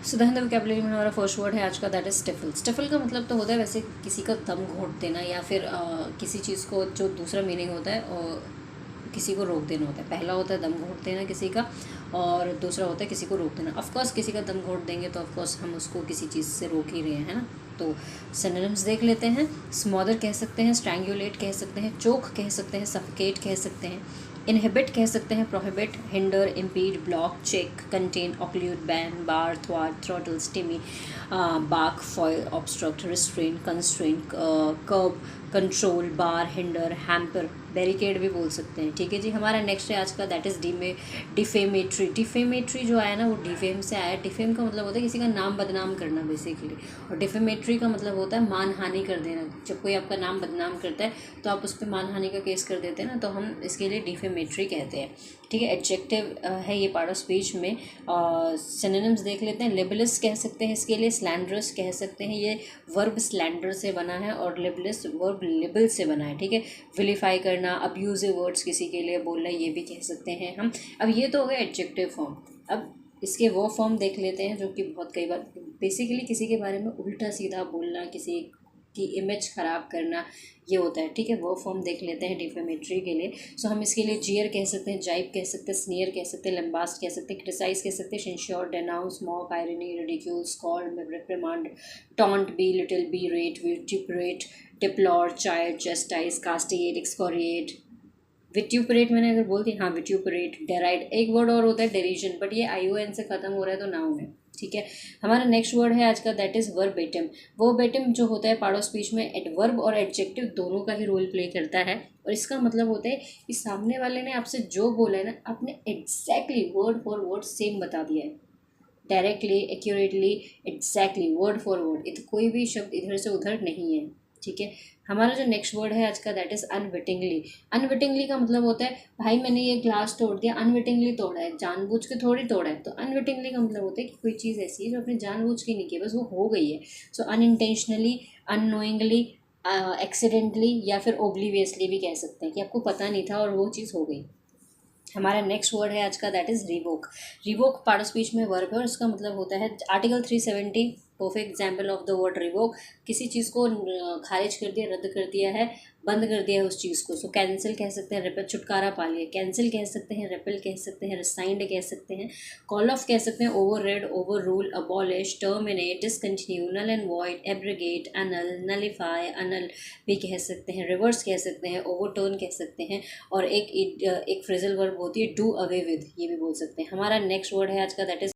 So the vocabulary में हमारा first word है आज का, दैट इज स्टिफल। स्टिफल का मतलब तो होता है वैसे किसी का दम घोट देना, या फिर किसी चीज़ को जो दूसरा मीनिंग होता है और किसी को रोक देना होता है। पहला होता है दम घोट देना किसी का, और दूसरा होता है किसी को रोक देना। ऑफकोर्स किसी का दम घोट देंगे तो ऑफकोर्स हम उसको किसी चीज़ से रोक ही रहे हैं, है ना। तो सिनोनिम्स देख लेते हैं। स्मॉदर कह सकते हैं, स्ट्रैंगुलेट कह सकते हैं, चोक कह सकते हैं, सफोकेट कह सकते हैं, इनहिबिट कह सकते हैं, prohibit, hinder, impede, block, check, contain, occlude, ban, bar, थ्वाट, throttle, stymie, baulk, foil, obstruct, restrain, constrain, curb, control, bar, hinder, hamper, barricade भी बोल सकते हैं। ठीक है जी। हमारा नेक्स्ट है आज का, दैट इज़ डिफेमेट्री। डिफेमेट्री जो आया ना वो डिफेम से आया। डिफेम का मतलब होता है किसी का नाम बदनाम करना बेसिकली, और डिफेमेट्री का मतलब होता है मानहानि कर देना। जब कोई आपका नाम बदनाम करता है तो आप उस पर मानहानि का केस कर देते हैं ना, तो हम इसके लिए डिफेमेट्री कहते हैं। ठीक है। एडजेक्टिव है ये पार्ट ऑफ स्पीच में। सिनोनिम्स देख लेते हैं। लिबलिस कह सकते हैं इसके लिए, स्लैंडरस कह सकते हैं, ये वर्ब स्लैंडर से बना है, और लिबलिस वर्ब लिबल से बना है। ठीक है। विलीफाई करना, अब्यूजिव वर्ड्स किसी के लिए बोलना, ये भी कह सकते हैं हम। अब ये तो हो गया एडजेक्टिव फॉर्म। अब इसके वो फॉर्म देख लेते हैं जो कि बहुत कई बार बेसिकली किसी के बारे में उल्टा सीधा बोलना, किसी की इमेज ख़राब करना, ये होता है। ठीक है। वो फॉर्म देख लेते हैं डिफेमेट्री के लिए। सो हम इसके लिए जीयर कह सकते हैं, जाइप कह सकते हैं, स्नीयर कह सकते हैं, लंबास्ट कह सकते हैं, क्रिटिसाइज कह सकते हैं, censure, denounce, mock, irony, ridicule, scold, reprimand, taunt, belittle, berate, vituperate, deplore, chide, chastise, castigate, excoriate. Vituperate मैंने अगर बोल दी, हाँ विट्यूपरेट, डेराइड। एक वर्ड और होता है डेरिजन, बट ये ION से ख़त्म हो रहा है तो नाउन है। ठीक है। हमारा नेक्स्ट वर्ड है आज का, दैट इज़ वर्बेटिम। वर्बेटिम जो होता है पार्ट ऑफ स्पीच में एडवर्ब और एडजेक्टिव दोनों का ही रोल प्ले करता है, और इसका मतलब होता है कि सामने वाले ने आपसे जो बोला है ना, आपने exactly word for word same बता दिया है, directly, accurately, exactly, word for word. कोई भी शब्द इधर से उधर नहीं है। ठीक है। हमारा जो नेक्स्ट वर्ड है आज का, दैट इज़ अनविटिंगली। अनविटिंगली का मतलब होता है भाई मैंने ये ग्लास तोड़ दिया, अनविटिंगली तोड़ा है, जानबूझ के थोड़ी तोड़ा है। तो अनविटिंगली का मतलब होता है कि कोई चीज़ ऐसी है जो अपने जानबूझ के नहीं की, बस वो हो गई है। सो अनइंटेंशनली, अननोइंगली, एक्सीडेंटली, या फिर ओब्लिवियसली भी कह सकते हैं कि आपको पता नहीं था और वो चीज़ हो गई। हमारा नेक्स्ट वर्ड है आज का, that is revoke. Revoke part of speech में वर्ब है, और इसका मतलब होता है article 370 perfect example of the word revoke. किसी चीज़ को खारिज कर दिया, रद्द कर दिया है, बंद कर दिया है उस चीज़ को। सो कैंसिल कह सकते हैं, रिपेल, छुटकारा पा लिया, कैंसिल कह सकते हैं, रिपेल कह सकते हैं, रिसाइंड कह सकते हैं, कॉल ऑफ कह सकते हैं, override, overrule, abolish, terminate, discontinue, null and void, abrogate, annul, nullify, अनल भी कह सकते हैं, रिवर्स कह सकते हैं, ओवरटर्न कह सकते हैं, और एक फ्रेजल वर्ब होती है डू अवे विद, ये भी बोल सकते हैं। हमारा नेक्स्ट वर्ड है आज का, दैट इज